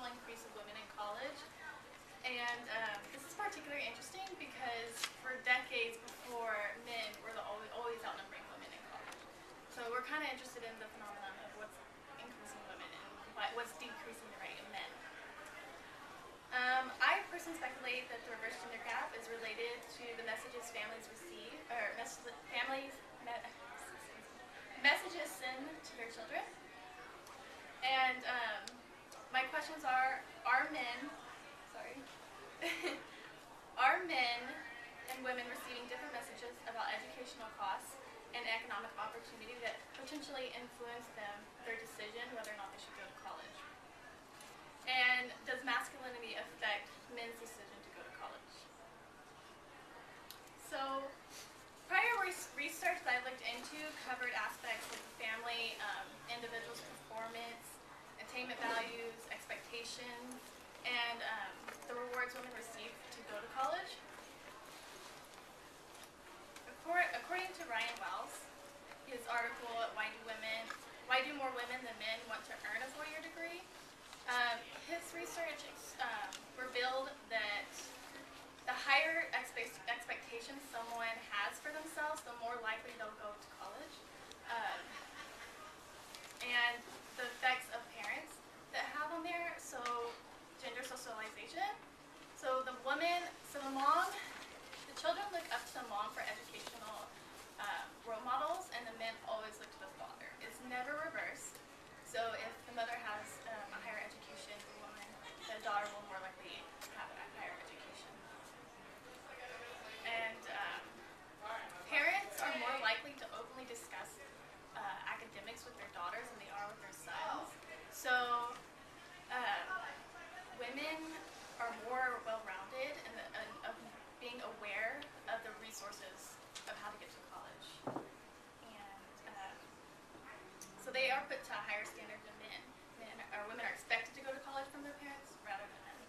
educational increase of women in college. And this is particularly interesting because for decades before, men were always outnumbering women in college. So we're kind of interested in the phenomenon of what's increasing women and what's decreasing the rate of men. I personally speculate that the reverse gender gap is related to the messages families receive, or messages send to their children. And my questions are men, are men and women receiving different messages about educational costs and economic opportunity that potentially influence their decision whether or not they should go to college? And does masculinity affect men's decision to go to college? So, prior research that I looked into covered aspects of the family, individuals' performance, attainment values, expectations, and the rewards women receive to go to college. According to Ryan Wells, his article, Why Do More Women Than Men Want to Earn a 4-Year Degree? His research revealed that the higher expectations someone has for themselves, the more likely they'll go to college. And the effects of parents that have on there, so gender socialization. So the mom, the children look up to the mom for educational role models, and the men always look to the father. It's never reversed. So if the mother has a higher education, the daughter will more likely have a higher education. And parents are more likely to openly discuss academics with their daughters than they are with their sons. So women are more well-rounded and of being aware of the resources of how to get to college. And so they are put to a higher standard than men. Women are expected to go to college from their parents rather than men.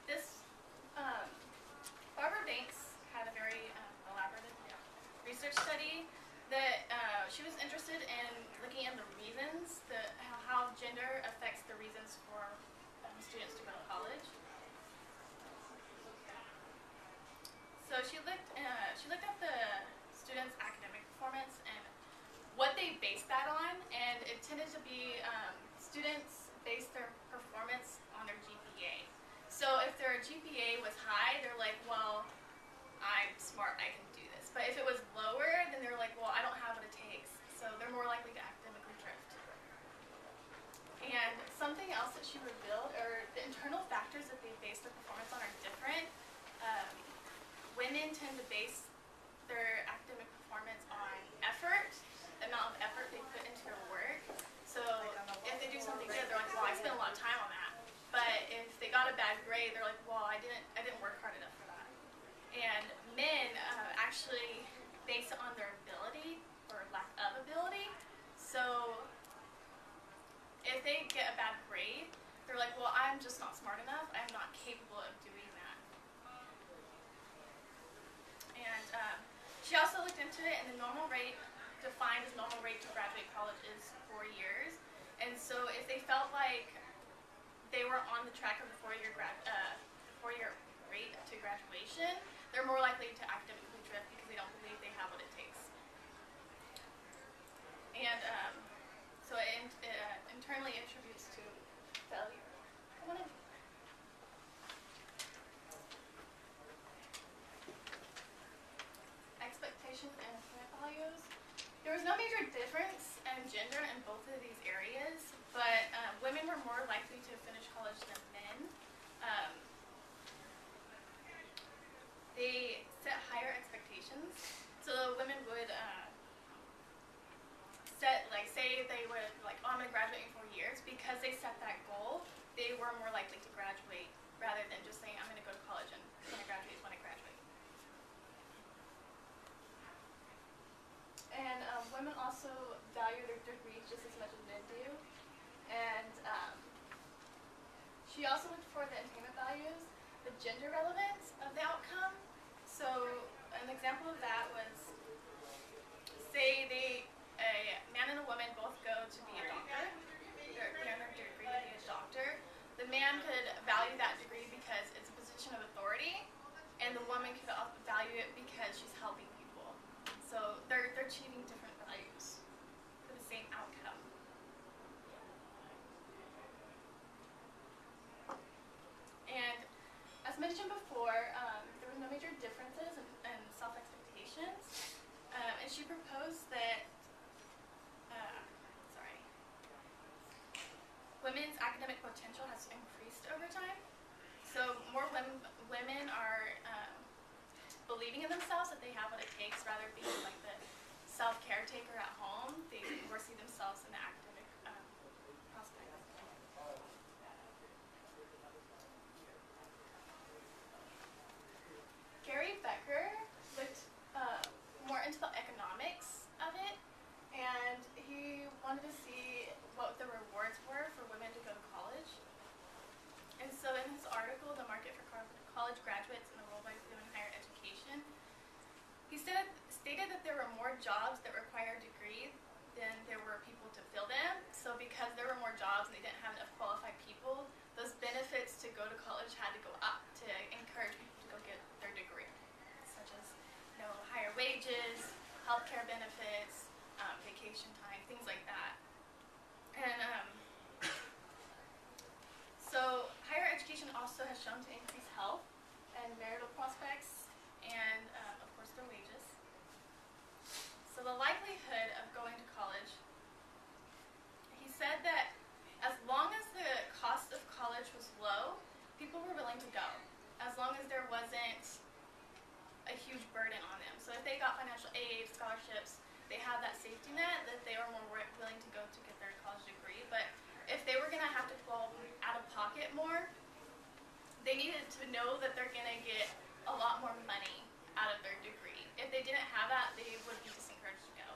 This, Barbara Banks had a very elaborate research study that she was interested in looking at the reasons, how gender affects the reasons for students to go to college. So she looked at the students' academic performance and what they based that on, and it tended to be students based their performance on their GPA. So if their GPA was high, they're like, well, I'm smart, I can do this. But if it was lower, then they're like, well, I don't have what it takes. So they're more likely to academically drift. And something else that she revealed, or the internal factors that they base their performance on are different. Women tend to base their academic performance on effort, the amount of effort they put into their work. So if they do something good, they're like, well, I spent a lot of time on that. But if they got a bad grade, they're like, well, I didn't work hard enough for that. And men actually base it on their ability or lack of ability. So if they get a bad grade, they're like, well, I'm just not smart enough. I'm not capable of doing that. And she also looked into it, and the normal rate, defined as normal rate to graduate college, is 4 years. And so if they felt like they were on the track of the 4-year rate to graduation, they're more likely to academically drift because they don't believe they have what it takes. And so it internally attributes to failure. Expectations and attainment values. There was no major difference in gender in both of these areas, but women were more likely to finish college than men. They set higher expectations. So women would say they would, oh, I'm going to graduate in 4 years. Because they set that goal, they were more likely to graduate rather than just saying, I'm going to go to college and when I graduate is when I graduate. And women also value their degrees just as much as men do. And she also looked for the attainment values, the gender relevance of the outcome. So an example of that was, say a man and a potential has increased over time. So more women are believing in themselves, that they have what it takes, rather than being like the self-caretaker at home. They more see themselves in the academic prospect. Gary Becker looked more into the economics of it, and he wanted to see what the rewards were for women to go to college. And so in his article, The Market for College Graduates and the Role by Women in Higher Education, he stated that there were more jobs that required a degree than there were people to fill them. So because there were more jobs and they didn't have enough qualified people, those benefits to go to college had to go up to encourage people to go get their degree, such as higher wages, healthcare benefits, vacation time, things like that. And so higher education also has shown to increase health and marital prospects and, of course, their wages. So the likelihood of going to college, he said that as long as the cost of college was low, people were willing to go, as long as there wasn't a huge burden on them. So if they got financial aid, scholarships, they had that safety net, that they were more willing to go to get their college degree. But if they were going to have to go out of pocket more, they needed to know that they're going to get a lot more money out of their degree. If they didn't have that, they would be disencouraged to go.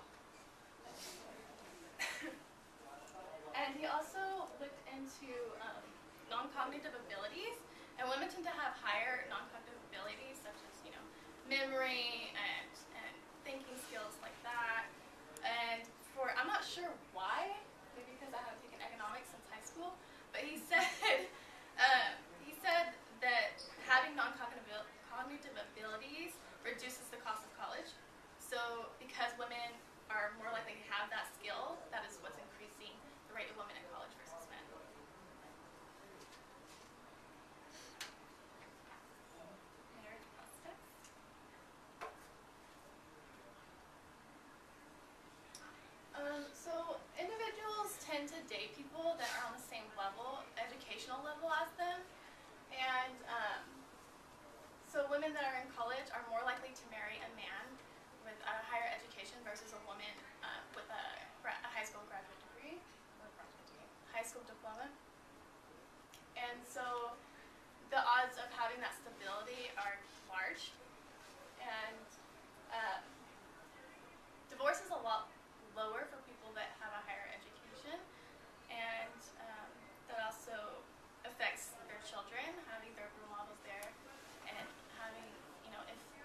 And he also looked into non-cognitive abilities, and women tend to have higher non-cognitive abilities, such as memory and thinking skills like that. And I'm not sure why, maybe because I haven't taken economics since high school, but he said that having non-cognitive abilities reduces the cost of college. So because women are more likely to have that skill, that is what's increasing the rate of women in college versus men. Marriage prospects. So individuals tend to date people that are on the same level, educational level as them. And so women that are in college are more likely to marry a man with a higher education versus a woman with a high school graduate degree, or high school diploma. And so the odds of having that stability are large. And divorce is a lot lower for people that have a higher education. And that also affects their children, having their role models there, and having,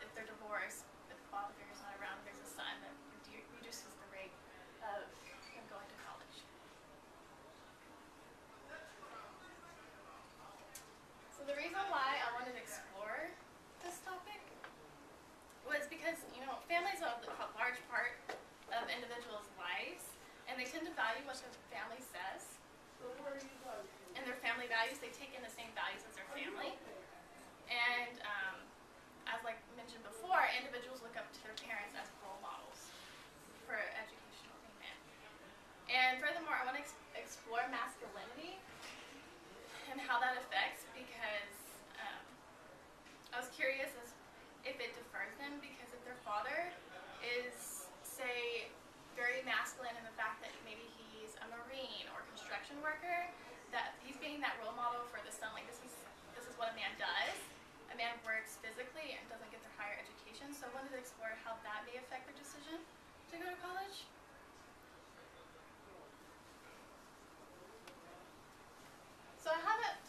if they're divorced, if the father figure is not around, there's a son, that reduces the rate of them going to college. So the reason why I wanted to explore this topic was because, families are a large part of individuals' lives, and they tend to value what their family says. And their family values, they take in the same values as their family. And as like mentioned before, individuals look up to their parents as role models for educational attainment. And furthermore, I want to explore masculinity and how that affects, because I was curious as if it differs them, because if their father is, say, very masculine in the fact that maybe he's a Marine or construction worker, that he's being that role model for the son, like this is what a man does. A man works physically and doesn't get their higher education. So I wanted to explore how that may affect their decision to go to college. So I haven't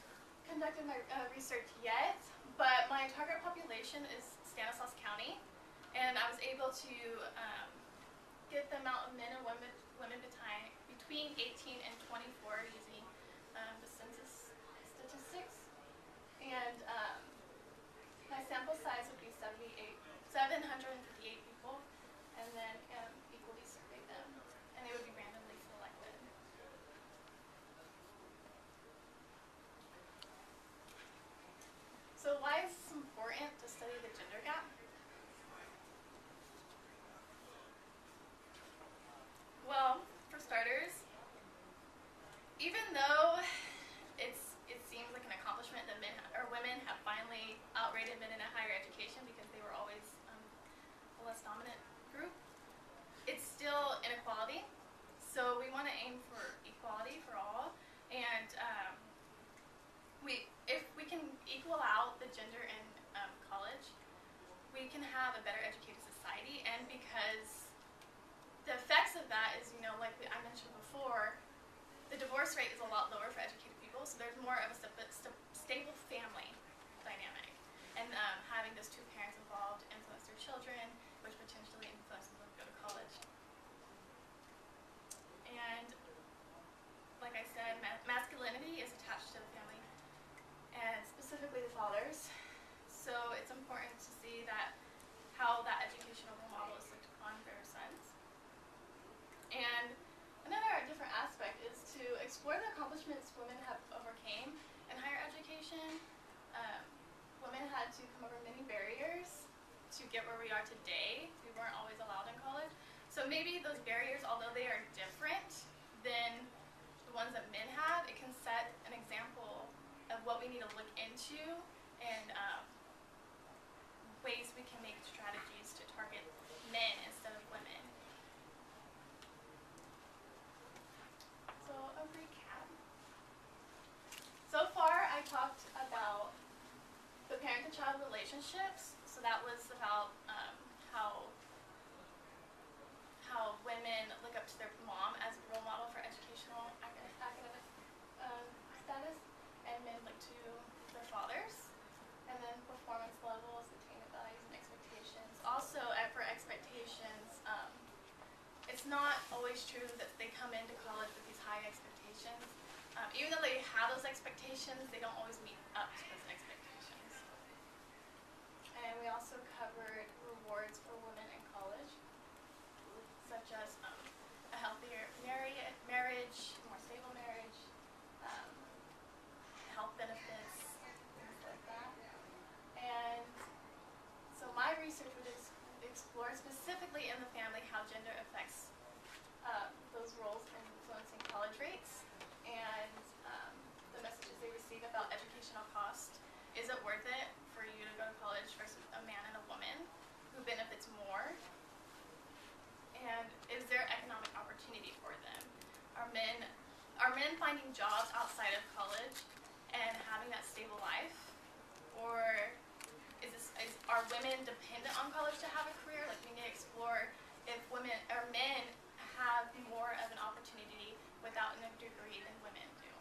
conducted my research yet, but my target population is Stanislaus County, and I was able to get the amount of men and women between 18 and 24 using the census statistics. And my sample size would be 758 people, and then equally survey them, and they would be randomly selected. So why is this important to study the gender gap? Well, for starters, even though it's we can have a better educated society, and because the effects of that is, you know, like I mentioned before, the divorce rate is a lot lower for educated people, so there's more of a stable family dynamic. And having those two parents involved influence their children, which potentially influences them to go to college. And like I said, masculinity is attached to the family, and specifically the fathers. So it's important to see that how that educational role model is looked upon their sons. And another different aspect is to explore the accomplishments women have overcame in higher education. Women had to come over many barriers to get where we are today. We weren't always allowed in college. So maybe those barriers, although they are different than the ones that men have, it can set an example of what we need to look into and ways we can make strategies to target men instead of women. So a recap. So far I talked about the parent-to-child relationships. So that was about how women look up to their mom as a role model for educational academic status, and men look to their fathers. And then performance levels, attainment values, and expectations. Also, for expectations, it's not always true that they come into college with these high expectations. Even though they have those expectations, they don't always meet up to those expectations. And we also covered rewards for women in college, such as a healthier marriage, more stable marriage, health benefits, things like that. And so my research would explore specifically in the family how gender affects those roles in influencing college rates, and the messages they receive about educational cost. Is it worth it for you to go to college versus a man and a woman? Who benefits more? And is there economic opportunity for them? Are men finding jobs outside of college and having that stable life? Or are women dependent on college to have a career? Like, we need to explore if women or men have more of an opportunity without a degree than women do.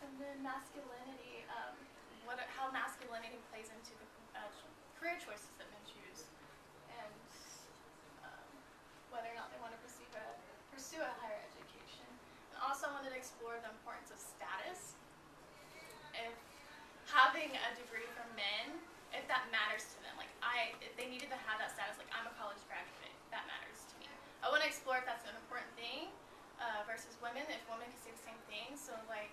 And then masculinity, how masculinity plays into the career choices that men choose, and whether or not they want to pursue a higher education. And also I wanted to explore the importance of status. If having a degree for men, if that matters to them, like if they needed to have that status, like I'm a college graduate, that matters to me. I want to explore if that's an important thing versus women, if women can say the same thing. So like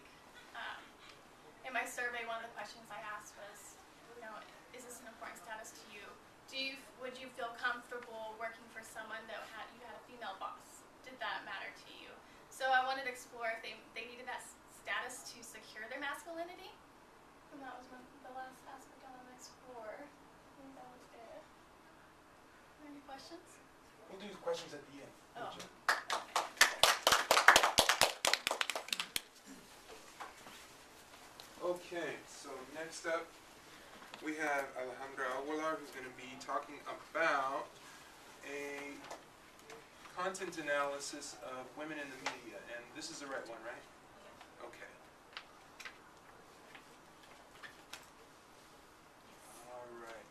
in my survey, one of the questions I asked was, you know, is this an important status to you? Would you feel comfortable working for someone that you had a female boss? Did that matter to you? So I wanted to explore if they needed that status to secure their masculinity. And that was the last aspect I wanted to explore. I think that was it. Are there any questions? We'll do questions at the end. Oh. Okay, so next up we have Alejandra Aguilar, who's going to be talking about a content analysis of women in the media. And this is the right one, right? Okay. All right.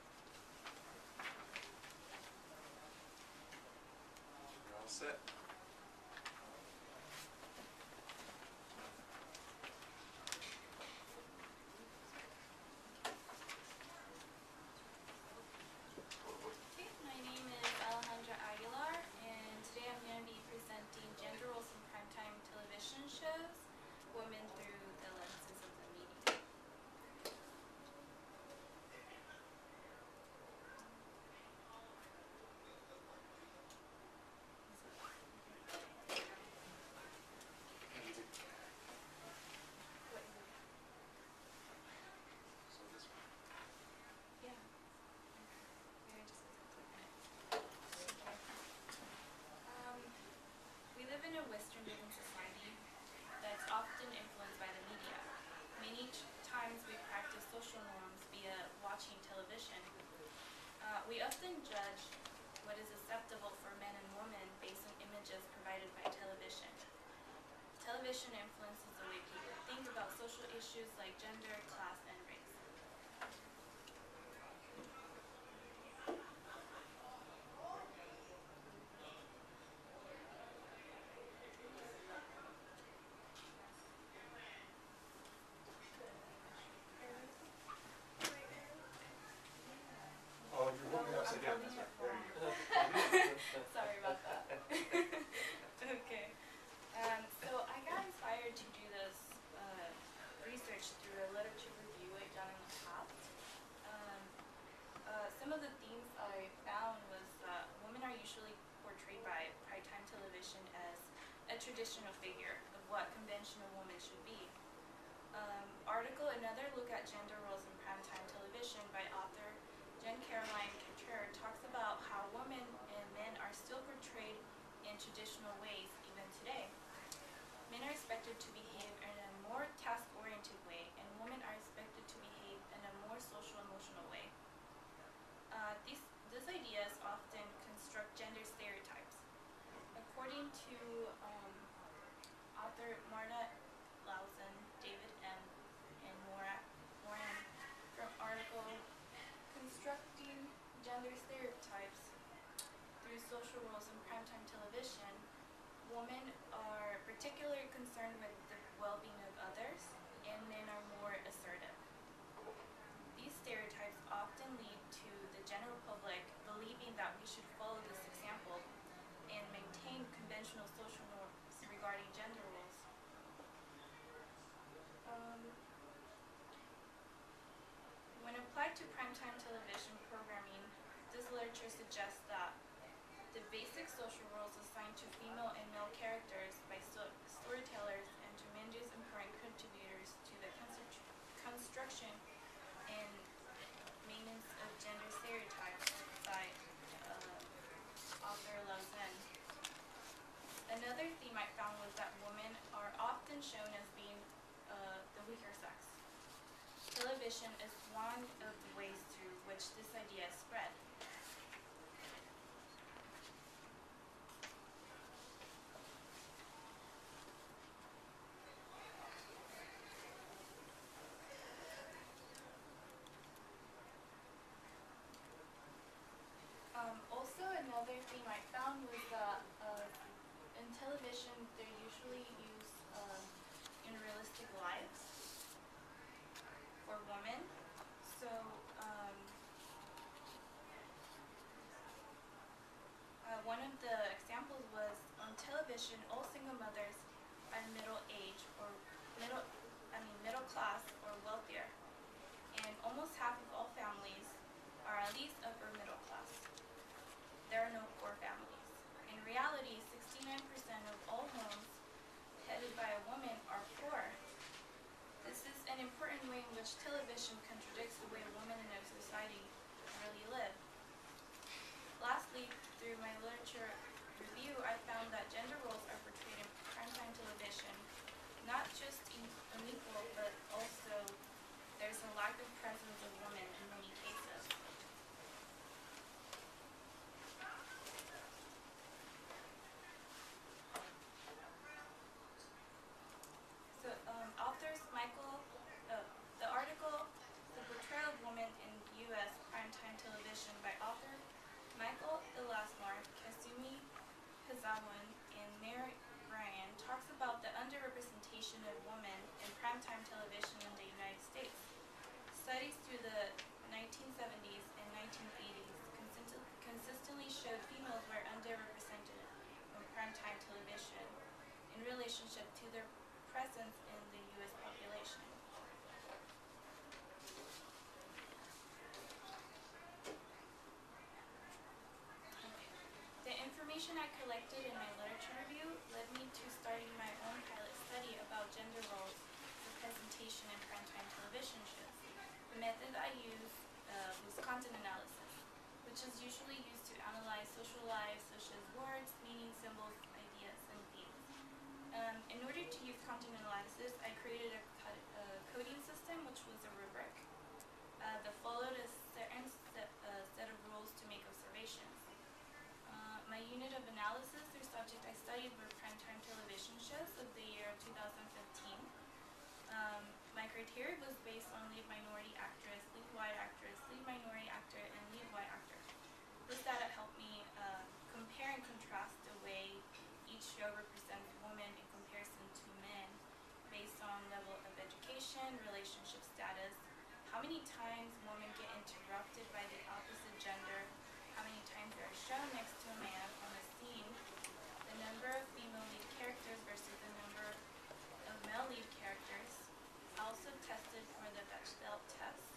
You're all set. My name is Alejandra Aguilar, and today I'm going to be presenting gender roles in primetime television shows. television. We often judge what is acceptable for men and women based on images provided by television. Television influences the way people think about social issues like gender, class, and race. Oh, you're holding it upside down. I'm That's holding right. it There you go. wrong. Sorry about that. Okay. So I got inspired to do this research through a literature review I've done in the past. Some of the themes I found was that women are usually portrayed by primetime television as a traditional figure of what conventional women should be. Article Another Look at Gender Roles in Primetime Television by author Jen Caroline Couture talks about how women and men are still portrayed in traditional ways even today. Men are expected to behave in a more task-oriented way, and women are expected to behave in a more social-emotional way. These ideas often construct gender stereotypes. According to author Marta Lausen, David M., and Moran from article Constructing Gender Stereotypes Through Social Roles in Primetime Television, women are particularly concerned with the well-being of others, and men are more assertive. These stereotypes often lead to the general public believing that we should follow this example and maintain conventional social norms regarding gender roles. When applied to primetime television programming, this literature suggests that the basic social roles assigned to female and male characters by storytellers and tremendous important contributors to the construction and maintenance of gender stereotypes by author Lausen. Another theme I found was that women are often shown as being the weaker sex. Television is one of the ways through which this idea is spread. Also, another theme I found was that in television they're usually used in realistic lives for women. So one of the examples was on television, all single mothers are middle age or middle class or wealthier, and almost half of all families are at least upper middle class. There are no poor families. In reality, 69% of all homes headed by a woman are poor. This is an important way in which television contradicts the way women in a society really live. Lastly, through my literature review, I found that gender roles are portrayed in primetime television not just unequal, but also there's a lack of presence of women in many cases. So, the article, The Portrayal of Women in U.S. Primetime Television by author Michael Elasmar, Kasumi Kazawan, and Mary Ryan talks about the underrepresentation of women in primetime television in the United States. Studies through the 1970s and 1980s consistently showed females were underrepresented in primetime television in relationship to their presence in the U.S. population. The information I collected in my literature review led me to starting my own pilot study about gender roles for presentation in primetime television shows. The method I used was content analysis, which is usually used to analyze social lives such as words, meanings, symbols, ideas, and themes. In order to use content analysis, I created a coding system, which was a rubric that followed a certain My criteria was based on lead minority actress, lead white actress, lead minority actor, and lead white actor. This data helped me compare and contrast the way each show represents women in comparison to men based on level of education, relationship status, how many times women get interrupted by the opposite gender, how many times they are shown next to a man on a scene, the number of female lead characters versus the number of male lead characters. I also tested for the Bechdel test,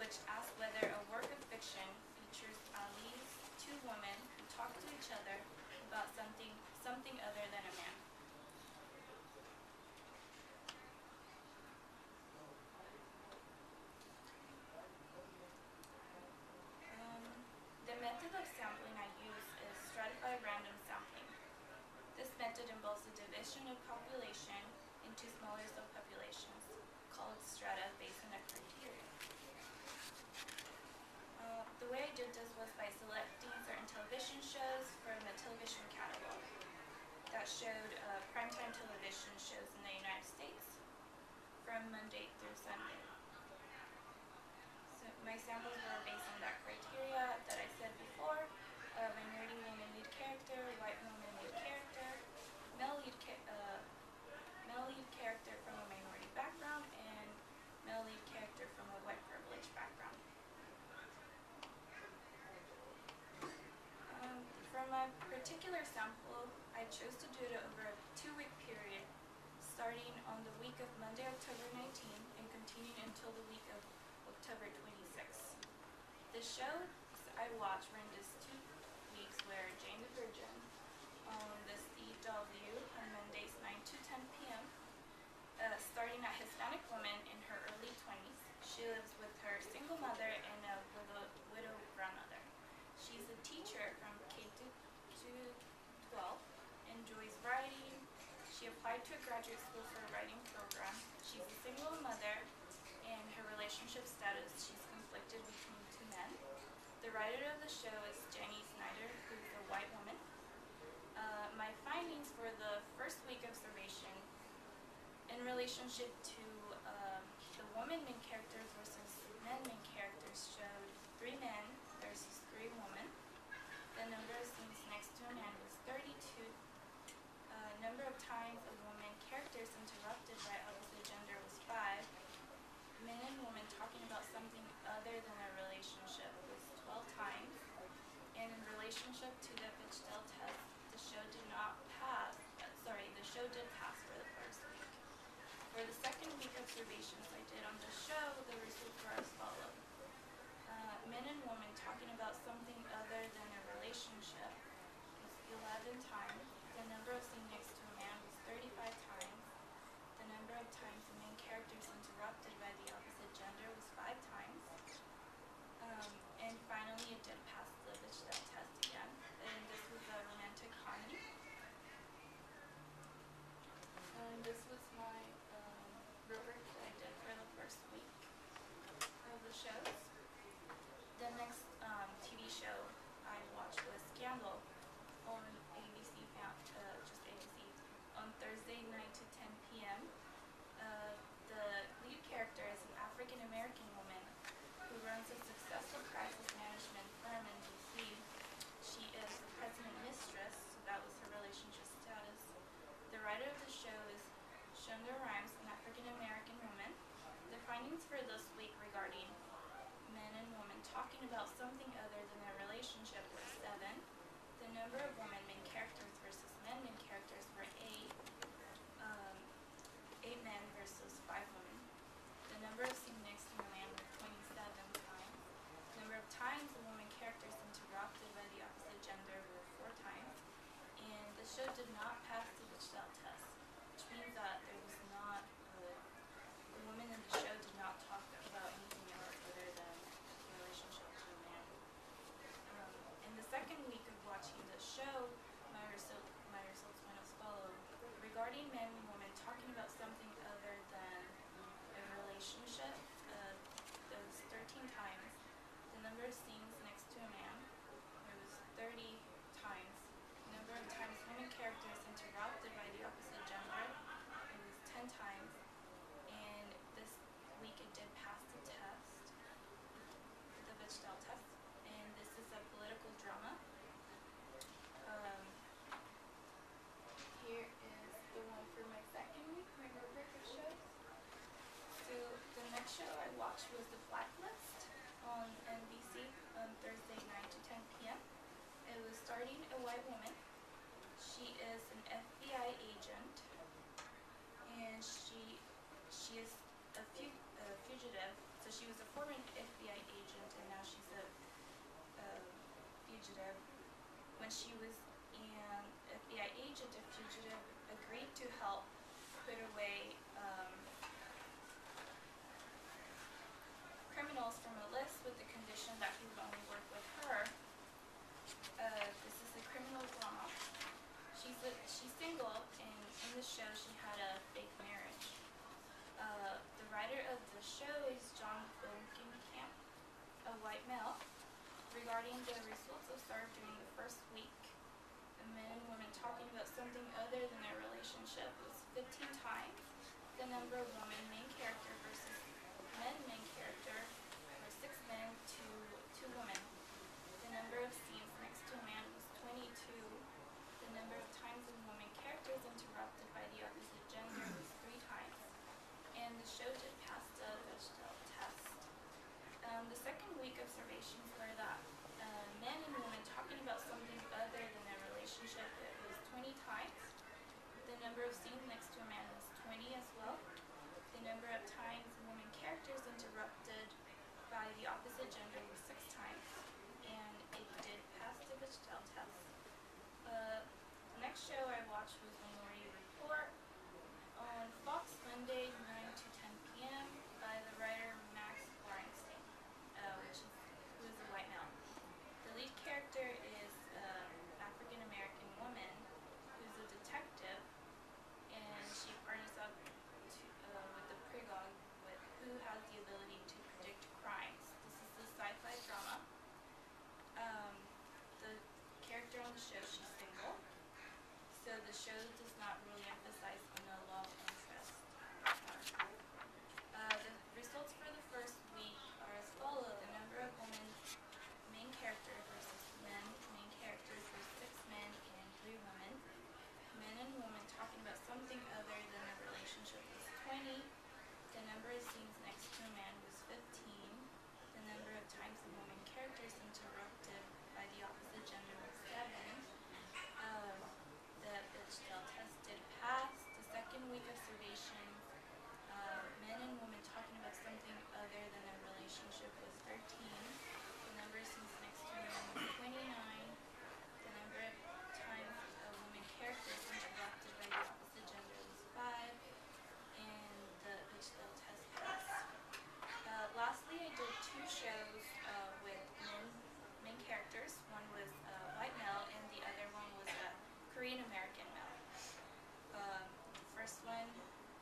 which asks whether a work of fiction features at least two women who talk to each other about something other than a man. The method of sampling I use is stratified random sampling. This method involves the division of population into smaller subpopulations, called strata, based on a criteria. The way I did this was by selecting certain television shows from a television catalog that showed primetime television shows in the United States from Monday through Sunday. So my samples were based on that criteria that I said before: minority woman lead character, white woman lead character, male lead character from a minority background, and male lead character from a white privileged background. For my particular sample, I chose to do it over a 2-week period, starting on the week of Monday, October 19th, and continuing until the week of October 26th. The shows I watched were in these 2 weeks were Jane the Virgin on the CW on Mondays 9 to 10 p.m. Starting a Hispanic woman in her early 20s. She lives with her single mother and a widow grandmother. She's a teacher from K to 12, enjoys writing. She applied to a graduate school for a writing program. She's a single mother, and her relationship status, she's conflicted between 2 men. The writer of the show is Jenny Snyder, who's a white woman. My findings for the first week observation in relationship to the woman main characters versus men main characters showed 3 men versus 3 women. The number of scenes next to a man was 32. Number of times a woman characters interrupted by opposite gender was 5. Men and women talking about something other than a relationship was 12 times. And in relationship to the Bechdel test, the show did not pass. The show did pass for the first week. For the second week observations I did on the show, the results were as follows. Men and women talking about something other than a relationship was 11 times. The number of scenes next to a man was 35 times. The number of times the main characters interrupted by the opposite gender was 5 times. And finally, it did pass the Bechdel test again. And this was a romantic comedy. And this was my rubric that I did for the first week of the shows. The next TV show I watched was Scandal on ABC, just ABC, on Thursday 9 to 10 p.m. The lead character is an African American woman who runs a successful crisis management firm in D.C. She is the president mistress, so that was her relationship status. The writer of the show is Shonda Rhimes, an African American woman. The findings for this week regarding men and women talking about something other than their relationship were 7. The number of women main characters versus men main characters were 8. 8 men versus 5 women. The number of scenes next to a man was 27 times. Number of times the woman characters interrupted by the opposite gender were 4 times. And the show did not pass the Bechdel test, which means that there was not the woman in the show did not talk about anything else other than the relationship to a man. In the second week of watching the show, my results went as follows. Regarding men and women talking about something other than a relationship, there was 13 times. The number of scenes next to a man, there was 30 times. The number of times women characters interrupted by the opposite gender, it was watched was The Blacklist on NBC on Thursday 9 to 10 p.m. It was starring a white woman. She is an FBI agent, and she is a fugitive. So she was a former FBI agent, and now she's a fugitive. When she was an FBI agent, a fugitive agreed to help put away criminals from a list with the condition that he would only work with her. This is a criminal drama. She's single, and in the show she had a fake marriage. The writer of the show is John Camp, a white male. Regarding the results observed during the first week, the men and women talking about something other than their relationship was 15 times the number of women main character versus men main character, or 6 men to 2 women. The number of scenes next to a man was 22. The number of times a woman character is interrupted by the opposite gender was 3 times. And the show did pass the Bechdel test. The second week observations were that men and women talking about something other than their relationship, it was 20 times. The number of scenes next to a man was 20 as well. The number of times woman characters interrupted by the opposite gender was 6 times, and it did pass the Bechdel test. The next show I watched was Minority Report on Fox Monday 9 to 10 p.m. by the writer Max Weinstein, who is a white male. The lead character is an African American woman who's a detective, and she partners up with the Prigog, who has the ability to predict crimes. This is a sci-fi drama. The character on the show, she's single, so the show does not really emphasize on the love interest. The results for the first week are as follows. The number of women main characters versus men main characters were 6 men and 3 women. Men and women talking about something other than a relationship was 20. The number of scenes next to a man was 15. The number of times the woman characters interrupted by the opposite gender was 7. The Bechdel test did pass. The second week observations, men and women talking about something other than a relationship was 13. The number of scenes next to a man was 29. The number of times a woman character is interrupted by the opposite gender was 5. And the Bechdel test passed. Lastly, I did 2 shows with main characters. One was a white male, and the other one was a Korean American male. The first one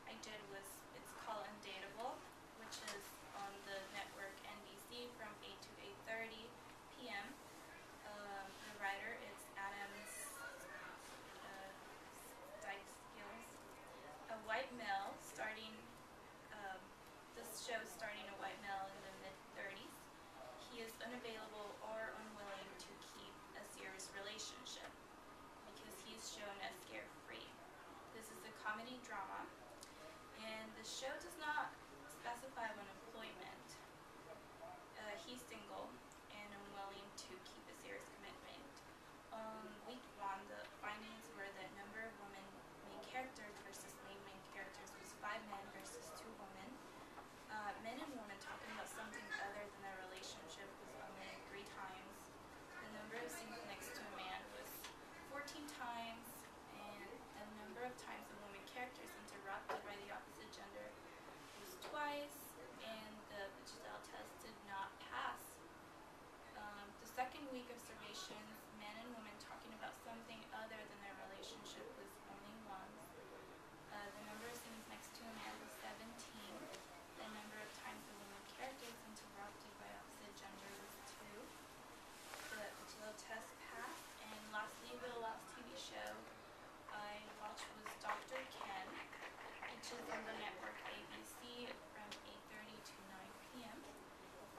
I did was, it's called Undateable, which is on the network NBC from 8 to 8:30 p.m. The writer is Adam Dykes, a white male starting. This show starting a white male in the mid-30s. He is unavailable or unwilling to keep a serious relationship because he's shown as carefree. This is a comedy drama, and the show does not specify on employment. He's single and unwilling to keep a serious commitment. On week 1, the findings were that number of women main characters versus main characters was 5 men versus 2 women. Men and women talking about something other than their relationship was only 3 times. The number of scenes next to a man was 14 times, and the number of times a woman character is interrupted by the opposite gender was twice, and the Bechdel test did not pass. The second week observations, men and women talking about something other than their relationship was only once. The number of scenes next to a man was 17. The number of times a woman character is interrupted by opposite gender was 2. The Bechdel test passed. And lastly, the last TV show I watched was Dr. Ken, which is on the network ABC from 8:30 to 9 p.m.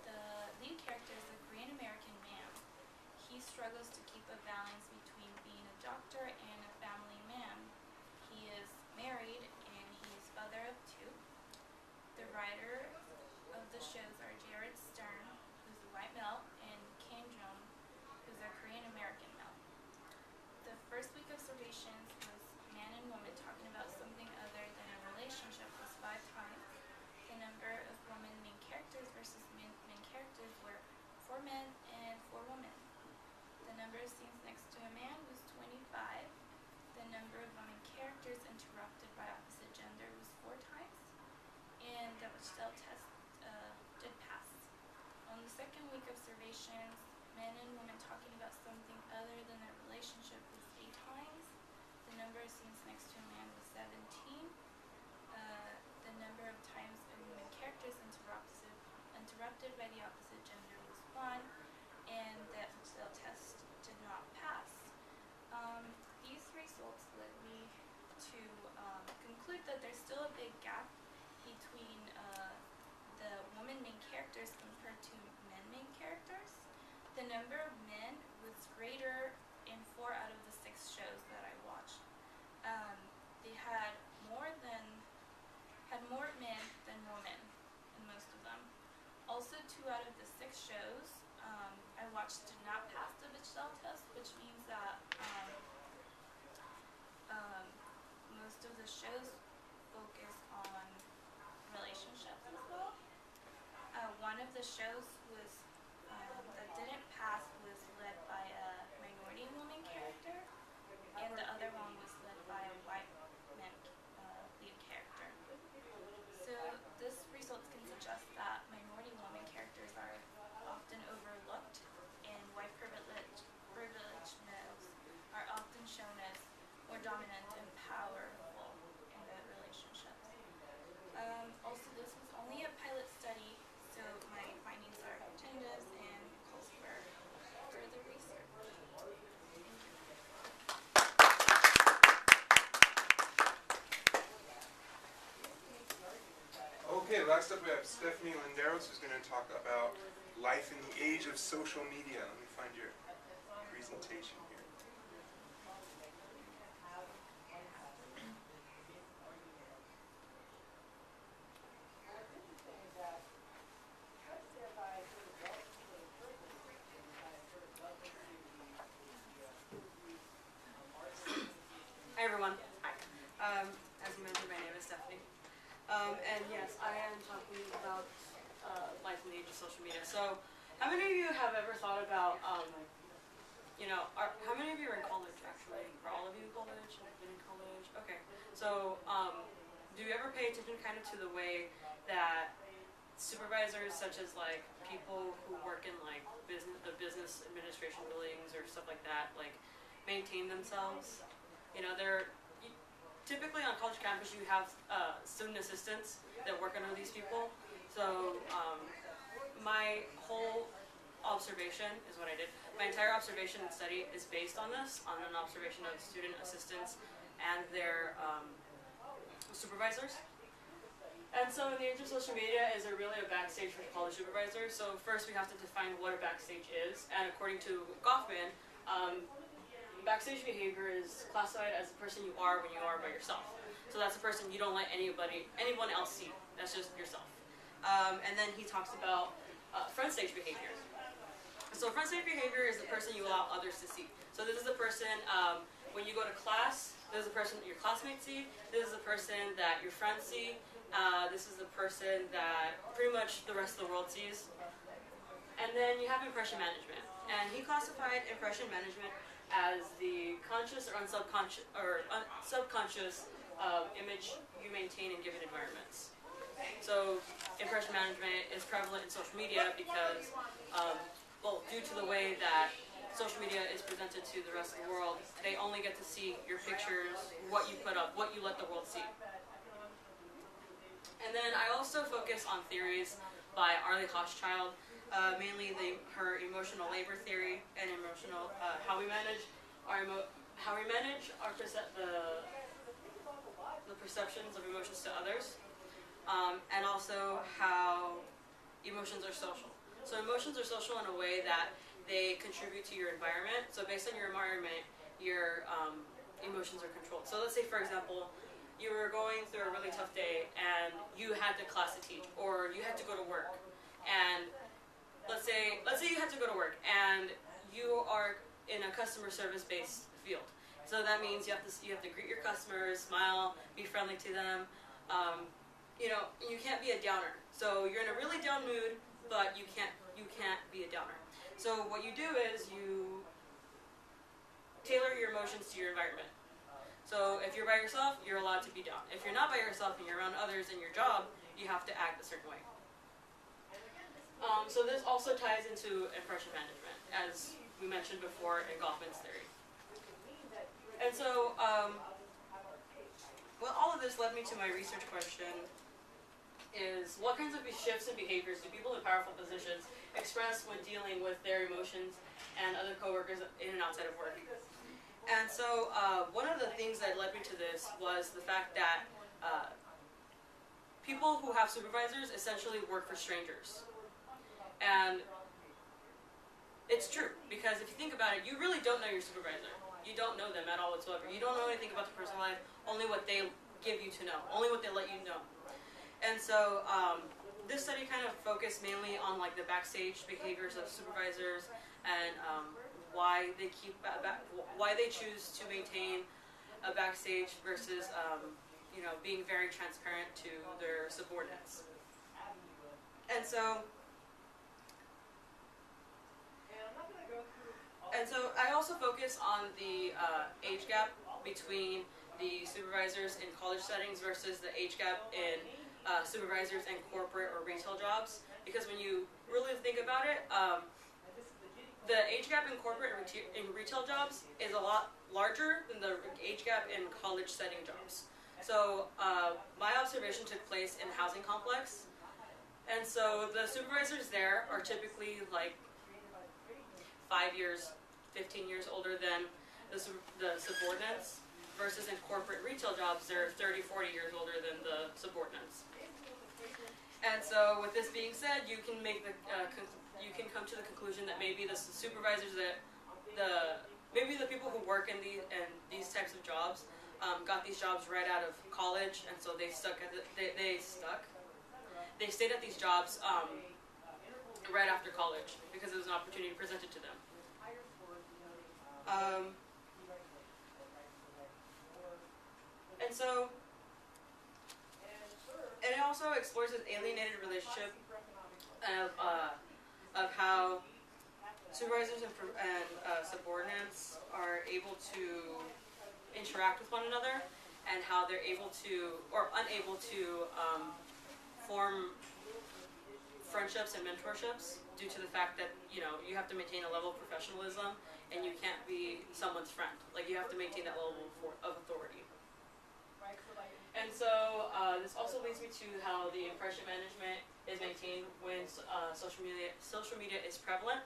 The lead character is a Korean American man. He struggles to keep a balance between being a doctor and a family man. He is married and he is father of 2. The writer of the shows are Jared Stern, who's a white male, and Kim Jong, who's a Korean American male. The first week observations was man and woman talking about something other than a relationship was 5 times. The number of women main characters versus main characters were 4 men and 4 women. The number of scenes next to a man was 25. The number of women characters interrupted by opposite gender was 4 times. And the Bechdel test did pass. On the second week observations, men and women talking about something other than their relationship was 8 times. The number of scenes next to a man was 17. The number of times a woman characters interrupted by the opposite gender was 1, and the Bechdel test did not pass. These results led me to conclude that there's still a big gap between the woman main characters compared to men main characters. The number of men was greater in 4 out of the 6 shows that I watched. They had more men than women in most of them. Also, 2 out of the 6 shows I watched did not pass the Bechdel test, which means that most of the shows focus on relationships as well. One of the shows was that didn't pass was led by a minority woman character, and the other one was led by a white man lead character. So this results can suggest that minority woman characters are often overlooked, and white privileged males are often shown as more dominant and powerful in the relationships. Also, this was only a pilot study, so my findings are tentative and calls for further research. Thank you. Okay, last up we have Stephanie Linderos, who's going to talk about life in the age of social media. Let me find your presentation here. Hi everyone. Hi. As you mentioned, my name is Stephanie. And yes, I am talking about life in the age of social media. So, how many of you have ever thought about, how many of you are in college actually? Are all of you in college? Have been in college? Okay. So, do you ever pay attention kind of to the way that supervisors, such as like people who work in like the business administration buildings or stuff like that, like maintain themselves? Typically on college campus you have student assistants that work under these people. So my whole observation is what I did. My entire observation and study is based on this, on an observation of student assistants and their supervisors. And so in the age of social media, is there really a backstage for college supervisors? So first we have to define what a backstage is, and according to Goffman, backstage behavior is classified as the person you are when you are by yourself. So that's a person you don't let anyone else see. That's just yourself. And then he talks about front stage behavior. So front stage behavior is the person you allow others to see. So this is the person when you go to class. This is the person that your classmates see. This is the person that your friends see. This is the person that pretty much the rest of the world sees. And then you have impression management. And he classified impression management as the conscious or subconscious image you maintain in given environments. So impression management is prevalent in social media because, due to the way that social media is presented to the rest of the world, they only get to see your pictures, what you put up, what you let the world see. And then I also focus on theories by Arlie Hochschild, mainly her emotional labor theory and emotional how we manage the perceptions of emotions to others, and also how emotions are social. So emotions are social in a way that they contribute to your environment. So based on your environment, your emotions are controlled. So let's say, for example, you were going through a really tough day and you had the class to teach, or you had to go to work. and let's say you have to go to work and you are in a customer service based field. So that means you have to greet your customers, smile, be friendly to them. You can't be a downer. So you're in a really down mood, but you can't be a downer. So what you do is you tailor your emotions to your environment. So if you're by yourself, you're allowed to be down. If you're not by yourself and you're around others in your job, you have to act a certain way. So this also ties into impression management, as we mentioned before in Goffman's theory. And so, all of this led me to my research question is, what kinds of shifts in behaviors do people in powerful positions express when dealing with their emotions and other coworkers in and outside of work? And so, one of the things that led me to this was the fact that people who have supervisors essentially work for strangers. And it's true, because if you think about it, you really don't know your supervisor. You don't know them at all whatsoever. You don't know anything about their personal life, only what they give you to know, only what they let you know. And so this study kind of focused mainly on like the backstage behaviors of supervisors and why they choose to maintain a backstage versus being very transparent to their subordinates. And so I also focus on the age gap between the supervisors in college settings versus the age gap in supervisors in corporate or retail jobs. Because when you really think about it, the age gap in corporate and retail jobs is a lot larger than the age gap in college setting jobs. So my observation took place in a housing complex. And so the supervisors there are typically like 5 years, 15 years older than the subordinates, versus in corporate retail jobs, they're 30, 40 years older than the subordinates. And so with this being said, you can make you can come to the conclusion that maybe the supervisors maybe the people who work in these types of jobs got these jobs right out of college, and so they stayed at these jobs right after college because it was an opportunity presented to them. And it also explores this alienated relationship of how supervisors and subordinates are able to interact with one another, and how they're able to or unable to form friendships and mentorships due to the fact that you have to maintain a level of professionalism, and you can't be someone's friend. Like, you have to maintain that level of authority. And so this also leads me to how the impression management is maintained when social media is prevalent.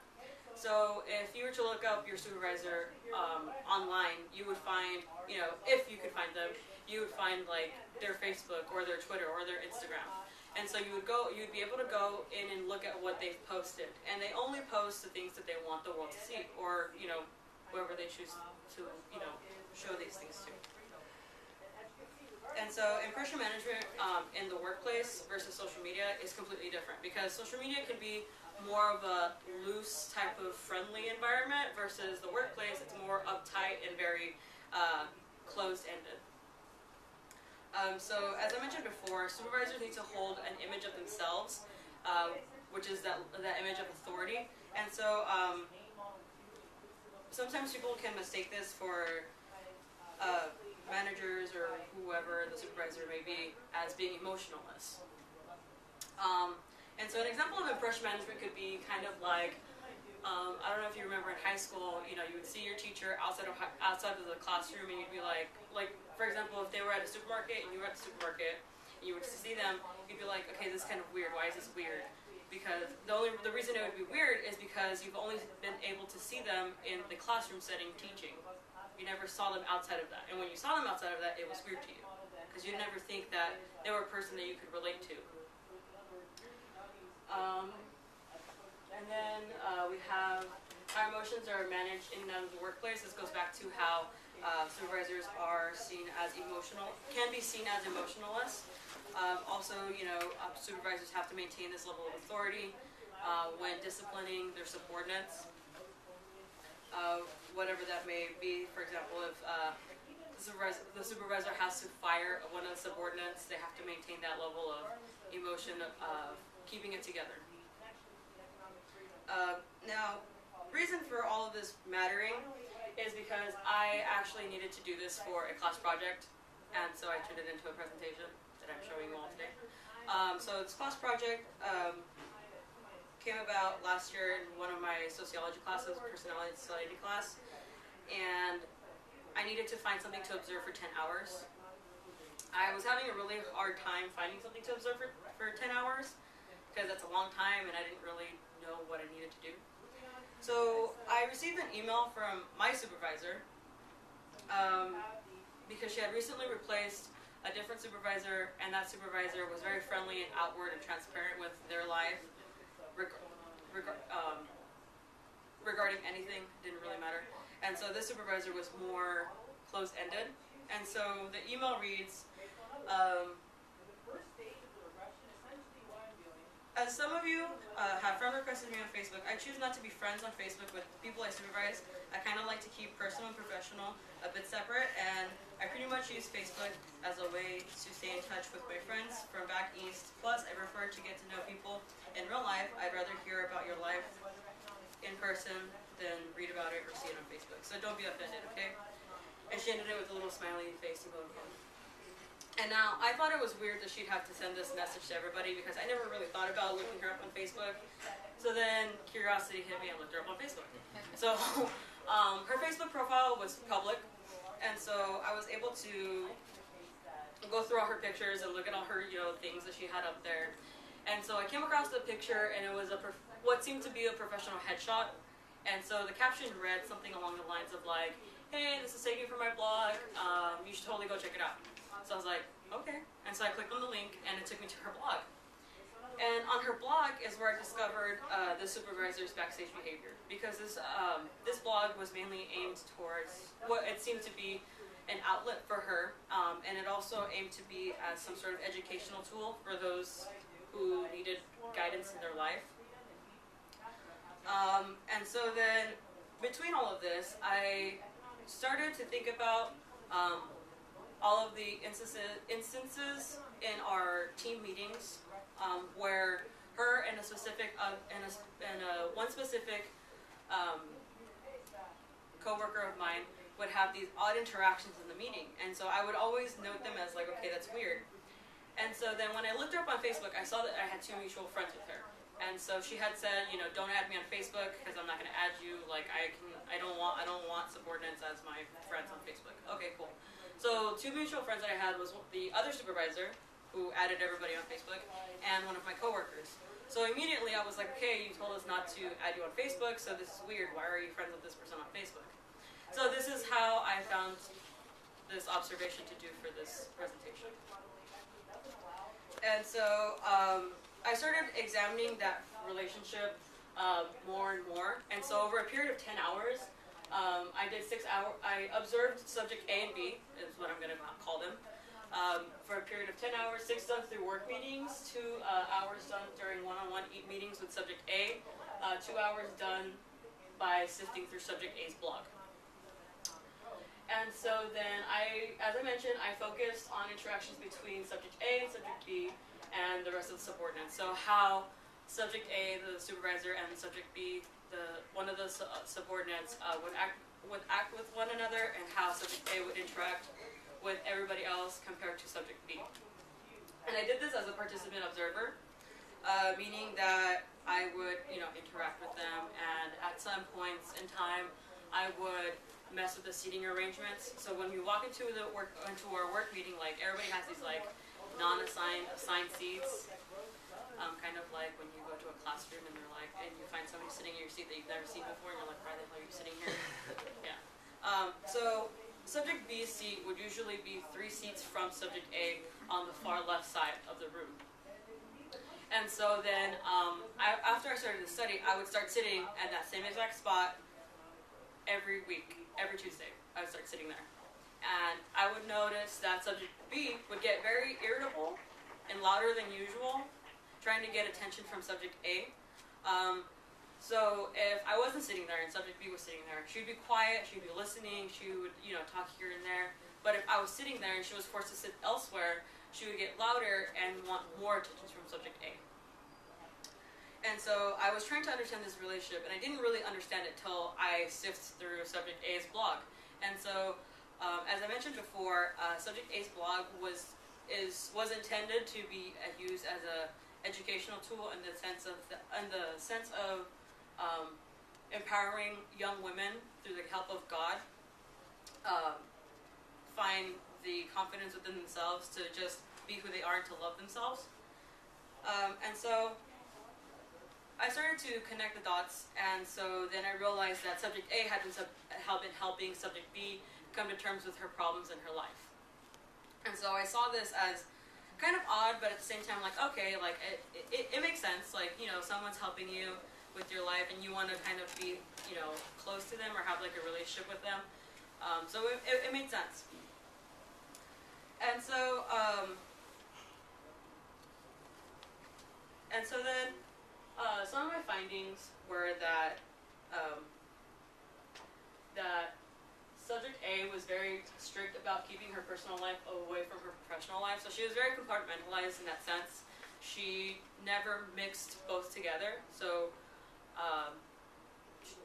So if you were to look up your supervisor online, you would find, if you could find them, you would find like their Facebook or their Twitter or their Instagram. And so you'd be able to go in and look at what they've posted, and they only post the things that they want the world to see, or whoever they choose to show these things to. And so impression management in the workplace versus social media is completely different, because social media can be more of a loose type of friendly environment versus the workplace. It's more uptight and very closed-ended. So as I mentioned before, supervisors need to hold an image of themselves, which is that image of authority. And so sometimes people can mistake this for managers or whoever the supervisor may be as being emotionless. And so an example of impression management could be kind of like, I don't know if you remember in high school, you would see your teacher outside of the classroom, and you'd be like, for example, if they were at a supermarket and you were at the supermarket and you would see them, you'd be like, okay, this is kind of weird. Why is this weird? Because the reason it would be weird is because you've only been able to see them in the classroom setting teaching. You never saw them outside of that. And when you saw them outside of that, it was weird to you, because you'd never think that they were a person that you could relate to. And then we have how emotions are managed in and out of the workplace. This goes back to how supervisors are seen as can be seen as emotionless. Also, supervisors have to maintain this level of authority when disciplining their subordinates, whatever that may be. For example, if the supervisor has to fire one of the subordinates, they have to maintain that level of emotion of keeping it together. Now, reason for all of this mattering is because I actually needed to do this for a class project, and so I turned it into a presentation that I'm showing you all today. So this class project came about last year in one of my sociology classes, personality and society class, and I needed to find something to observe for 10 hours. I was having a really hard time finding something to observe for 10 hours, because that's a long time and I didn't really know what I needed to do. So I received an email from my supervisor because she had recently replaced a different supervisor, and that supervisor was very friendly and outward and transparent with their life regarding anything, didn't really matter. And so this supervisor was more closed-ended. And so the email reads, as some of you have friend requested me on Facebook, I choose not to be friends on Facebook with people I supervise. I kind of like to keep personal and professional a bit separate, and I pretty much use Facebook as a way to stay in touch with my friends from back east. Plus, I prefer to get to know people in real life. I'd rather hear about your life in person than read about it or see it on Facebook. So don't be offended, okay? And she ended it with a little smiley face emoji. And now, I thought it was weird that she'd have to send this message to everybody because I never really thought about looking her up on Facebook. So then curiosity hit me and looked her up on Facebook. So her Facebook profile was public, and so I was able to go through all her pictures and look at all her things that she had up there. And so I came across the picture, and it was what seemed to be a professional headshot. And so the caption read something along the lines of like, "Hey, this is taken from my blog. You should totally go check it out." So I was like, okay. And so I clicked on the link, and it took me to her blog. And on her blog is where I discovered the supervisor's backstage behavior, because this blog was mainly aimed towards what it seemed to be an outlet for her, and it also aimed to be as some sort of educational tool for those who needed guidance in their life. And so then, between all of this, I started to think about all of the instances in our team meetings where her and one specific coworker of mine would have these odd interactions in the meeting, and so I would always note them as like, okay, that's weird. And so then when I looked her up on Facebook, I saw that I had 2 mutual friends with her, and so she had said, don't add me on Facebook because I'm not going to add you. Like I don't want subordinates as my friends on Facebook. Okay, cool. So 2 mutual friends that I had was the other supervisor, who added everybody on Facebook, and one of my coworkers. So immediately I was like, okay, you told us not to add you on Facebook, so this is weird. Why are you friends with this person on Facebook? So this is how I found this observation to do for this presentation. And so I started examining that relationship more and more. And so over a period of 10 hours, I did 6 hours. I observed subject A and B, is what I'm going to call them, for a period of 10 hours, 6 done through work meetings, 2 hours done during one-on-one meetings with subject A, 2 hours done by sifting through subject A's blog. And so then as I mentioned, I focused on interactions between subject A and subject B and the rest of the subordinates. So how subject A, the supervisor, and subject B, one of the subordinates, would act with one another, and how subject A would interact with everybody else compared to subject B. And I did this as a participant observer, meaning that I would, interact with them, and at some points in time, I would mess with the seating arrangements. So when we walk into our work meeting, like everybody has these like assigned seats. Kind of like when you go to a classroom and you find somebody sitting in your seat that you've never seen before, and you're like, why the hell are you sitting here? Yeah. So subject B's seat would usually be 3 seats from subject A on the far left side of the room. And so then, after I started to study, I would start sitting at that same exact spot every week, every Tuesday. I would start sitting there. And I would notice that subject B would get very irritable and louder than usual, trying to get attention from subject A. So if I wasn't sitting there and subject B was sitting there, she'd be quiet, she'd be listening, she would, talk here and there. But if I was sitting there and she was forced to sit elsewhere, she would get louder and want more attention from subject A. And so I was trying to understand this relationship, and I didn't really understand it till I sifted through subject A's blog. And so, as I mentioned before, subject A's blog was intended to be used as a educational tool in the sense of empowering young women through the help of God, find the confidence within themselves to just be who they are and to love themselves. And so I started to connect the dots, and so then I realized that subject A had been helping subject B come to terms with her problems in her life. And so I saw this as kind of odd, but at the same time, like, okay, like, it makes sense. Like, someone's helping you with your life, and you want to kind of be, close to them or have, like, a relationship with them. So it made sense. And so, then, some of my findings were that, that subject A was very strict about keeping her personal life away from her professional life. So she was very compartmentalized in that sense. She never mixed both together. So,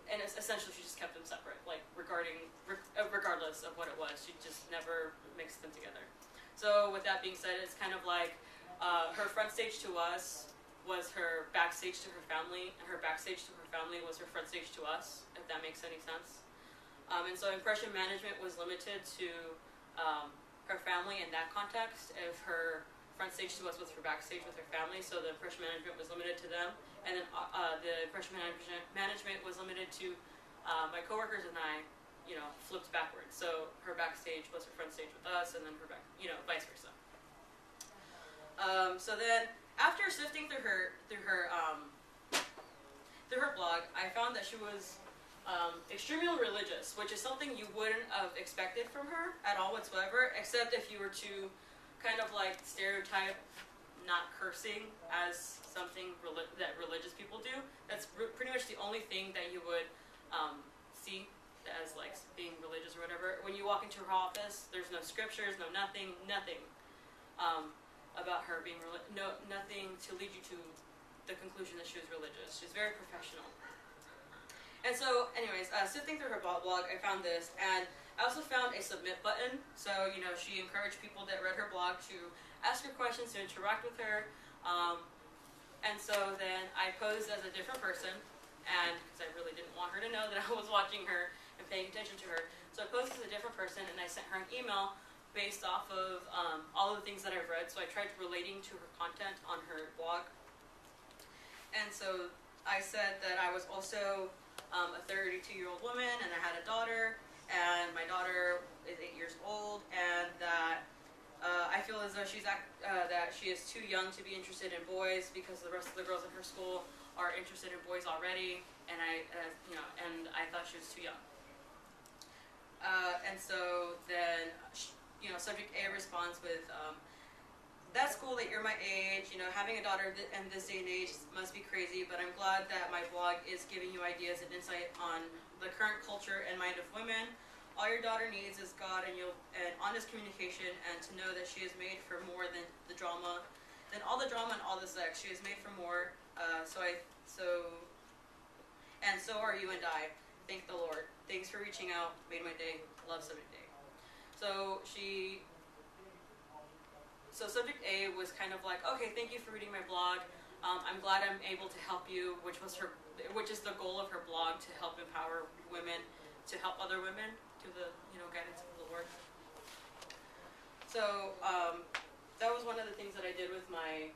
and essentially she just kept them separate, like regardless of what it was. She just never mixed them together. So with that being said, it's kind of like her front stage to us was her backstage to her family, and her backstage to her family was her front stage to us, if that makes any sense. And so impression management was limited to her family in that context. If her front stage to us was her backstage with her family, so the impression management was limited to them. And then the impression management was limited to my coworkers and I, flipped backwards. So her backstage was her front stage with us, and then her back, vice versa. So then after sifting through her blog, I found that she was extremely religious, which is something you wouldn't have expected from her at all whatsoever, except if you were to kind of like stereotype not cursing as something that religious people do. That's pretty much the only thing that you would see as like being religious or whatever. When you walk into her office, there's no scriptures, nothing about her being nothing to lead you to the conclusion that she was religious. She's very professional. And so, anyways, sifting through her blog, I found this, and I also found a submit button. So, she encouraged people that read her blog to ask her questions, to interact with her. And so then I posed as a different person, and because I really didn't want her to know that I was watching her and paying attention to her. So I posed as a different person, and I sent her an email based off of all of the things that I've read. So I tried relating to her content on her blog. And so I said that I was also a 32-year-old woman, and I had a daughter, and my daughter is 8 years old, and that I feel as though that she is too young to be interested in boys because the rest of the girls in her school are interested in boys already, and I thought she was too young. And so then, subject A responds with, that's cool that you're my age, having a daughter in this day and age must be crazy, but I'm glad that my blog is giving you ideas and insight on the current culture and mind of women. All your daughter needs is God and honest communication, and to know that she is made for more than all the drama and all the sex. She is made for more, and so are you and I. Thank the Lord. Thanks for reaching out. Made my day. Love subject A. So subject A was kind of like, okay, thank you for reading my blog. I'm glad I'm able to help you, which is the goal of her blog, to help empower women, to help other women to the guidance of the Lord. So that was one of the things that I did with my